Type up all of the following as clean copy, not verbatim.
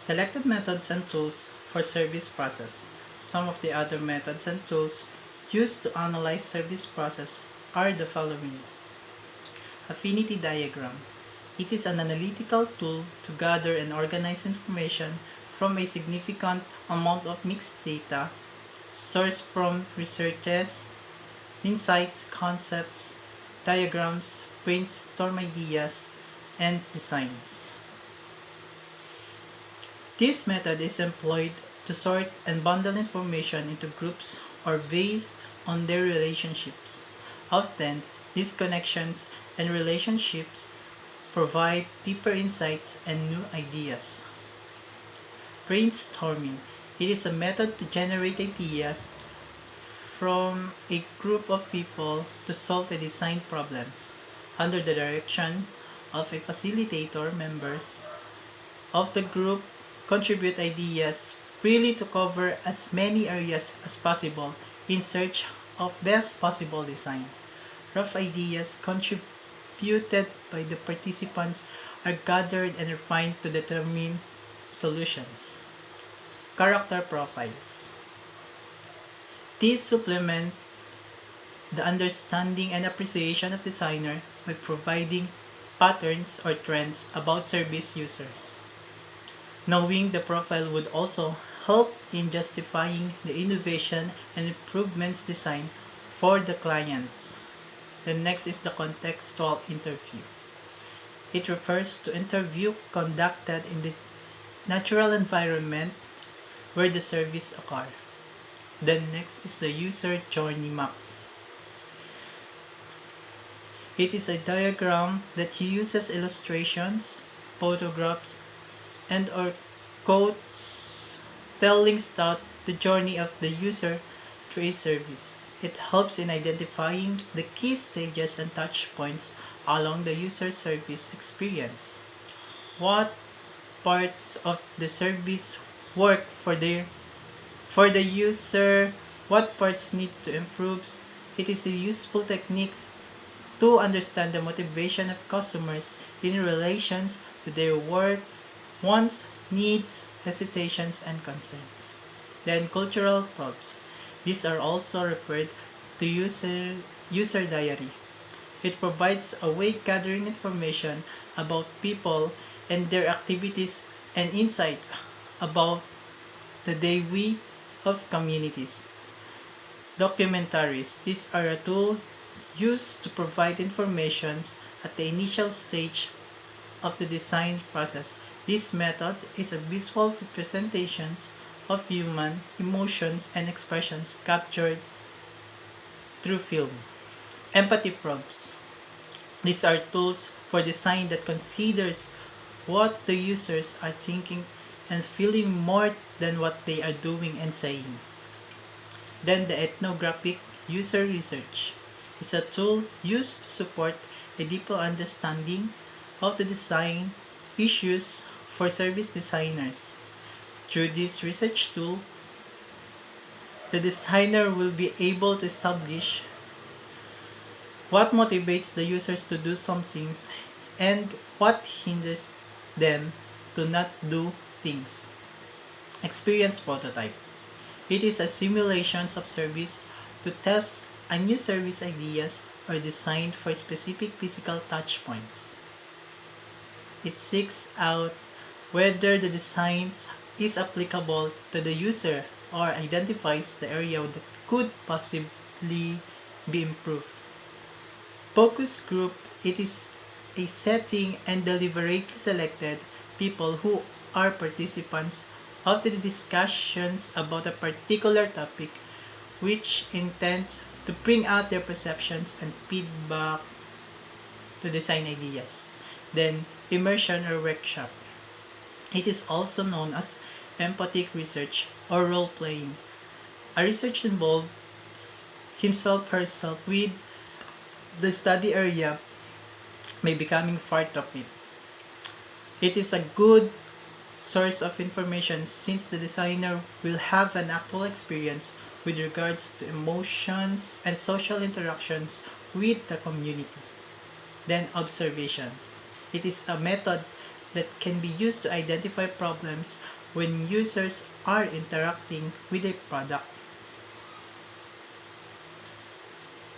Selected methods and tools for service process. Some of the other methods and tools used to analyze service process are the following. Affinity diagram. It is an analytical tool to gather and organize information from a significant amount of mixed data sourced from researches, insights, concepts, diagrams, brainstorm ideas, and designs. This method is employed to sort and bundle information into groups or based on their relationships. Often, these connections and relationships provide deeper insights and new ideas. Brainstorming. It is a method to generate ideas from a group of people to solve a design problem. Under the direction of a facilitator, members of the group contribute ideas freely to cover as many areas as possible in search of best possible design. Rough ideas contributed by the participants are gathered and refined to determine solutions. Character profiles. These supplement the understanding and appreciation of designer by providing patterns or trends about service users. Knowing the profile would also help in justifying the innovation and improvements designed for the clients. The next is the contextual interview. It refers to interview conducted in the natural environment where the service occurs. The next is the user journey map. It is a diagram that uses illustrations, photographs, and or quotes telling about the journey of the user through a service. It helps in identifying the key stages and touch points along the user service experience. What parts of the service work for the user, what parts need to improve. It is a useful technique to understand the motivation of customers in relation to their work, wants, needs, hesitations, and concerns. Then cultural prompts. These are also referred to user diary. It provides a way gathering information about people and their activities and insight about the daily of communities. Documentaries. These are a tool used to provide information at the initial stage of the design process. This method is a visual representation of human emotions and expressions captured through film. Empathy prompts. These are tools for design that considers what the users are thinking and feeling more than what they are doing and saying. Then the ethnographic user research is a tool used to support a deeper understanding of the design issues for service designers. Through this research tool, the designer will be able to establish what motivates the users to do some things and what hinders them to not do things. Experience prototype. It is a simulation of service to test a new service ideas or designed for specific physical touch points. It seeks out whether the design is applicable to the user or identifies the area that could possibly be improved. Focus group. It is a setting and deliberately selected people who are participants of the discussions about a particular topic which intends to bring out their perceptions and feedback to design ideas. Then, immersion or workshop. It is also known as empathic research or role-playing. A researcher involved himself herself with the study area by becoming part of it. It is a good source of information since the designer will have an actual experience with regards to emotions and social interactions with the community. Then observation. It is a method that can be used to identify problems when users are interacting with a product.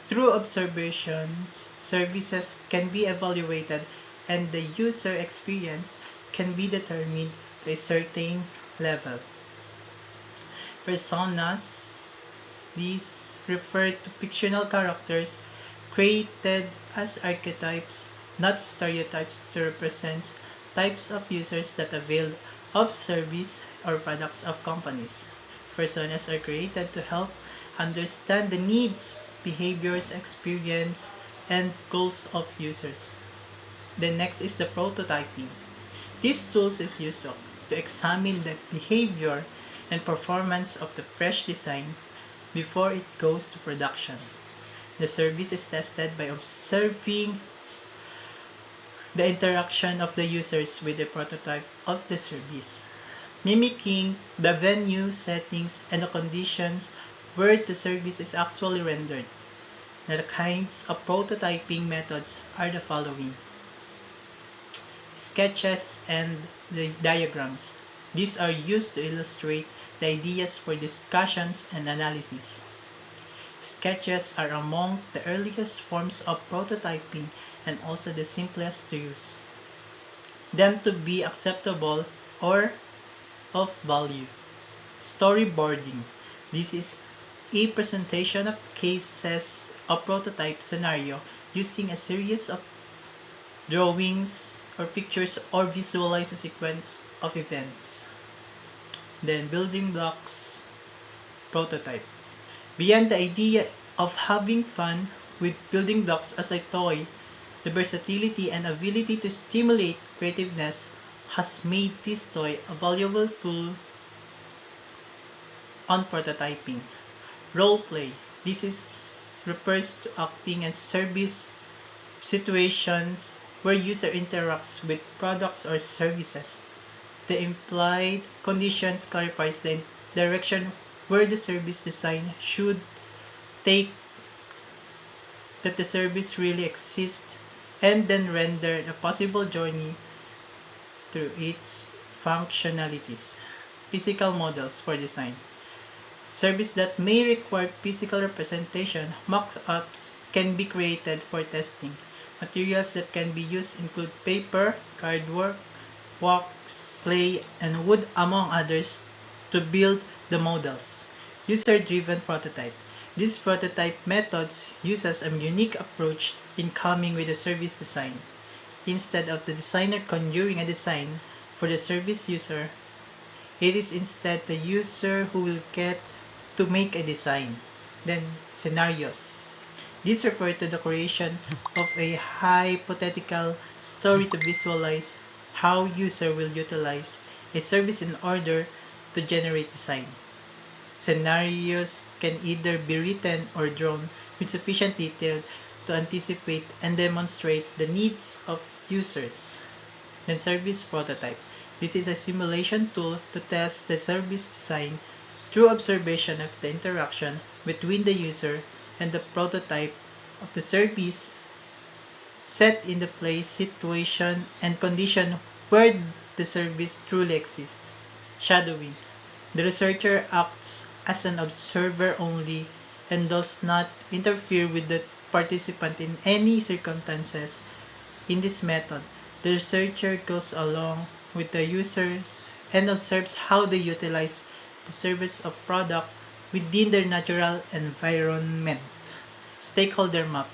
Through observations, services can be evaluated and the user experience can be determined to a certain level. Personas, these refer to fictional characters created as archetypes, not stereotypes, to represent types of users that avail of service or products of companies. Personas are created to help understand the needs, behaviors, experience, and goals of users. The next is the prototyping. This tool is used to examine the behavior and performance of the fresh design before it goes to production. The service is tested by observing the interaction of the users with the prototype of the service, mimicking the venue, settings, and the conditions where the service is actually rendered. The kinds of prototyping methods are the following: sketches and the diagrams. These are used to illustrate the ideas for discussions and analysis. Sketches are among the earliest forms of prototyping and also the simplest to use them to be acceptable or of value. Storyboarding. This is a presentation of cases of prototype scenario using a series of drawings or pictures or visualize a sequence of events. Then building blocks prototype. Beyond the idea of having fun with building blocks as a toy, the versatility and ability to stimulate creativeness has made this toy a valuable tool on prototyping. Role play. Refers to acting and service situations where user interacts with products or services. The implied conditions clarifies the direction where the service design should take that the service really exists and then render a possible journey through its functionalities. Physical models for design. Service that may require physical representation, mock-ups can be created for testing. Materials that can be used include paper, cardwork, wax, clay, and wood among others to build the models. User-driven prototype. These prototype methods uses a unique approach in coming with a service design. Instead of the designer conjuring a design for the service user, it is instead the user who will get to make a design. Then, scenarios. These refer to the creation of a hypothetical story to visualize how user will utilize a service in order to generate design. Scenarios can either be written or drawn with sufficient detail to anticipate and demonstrate the needs of users. Then service prototype. This is a simulation tool to test the service design through observation of the interaction between the user and the prototype of the service set in the place, situation, and condition where the service truly exists. Shadowing. The researcher acts as an observer only and does not interfere with the participant in any circumstances. In this method, the researcher goes along with the users and observes how they utilize the service of product within their natural environment. Stakeholder map.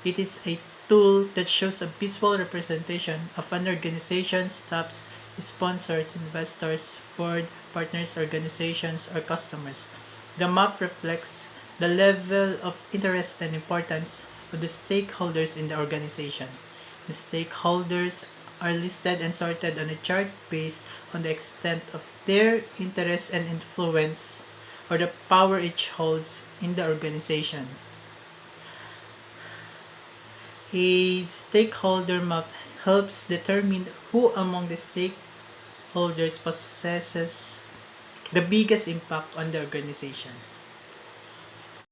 It is a tool that shows a visual representation of an organization's staffs, sponsors, investors, board, partners, organizations, or customers. The map reflects the level of interest and importance of the stakeholders in the organization. The stakeholders are listed and sorted on a chart based on the extent of their interest and influence or the power each holds in the organization. A stakeholder map helps determine who among the stakeholders possesses the biggest impact on the organization.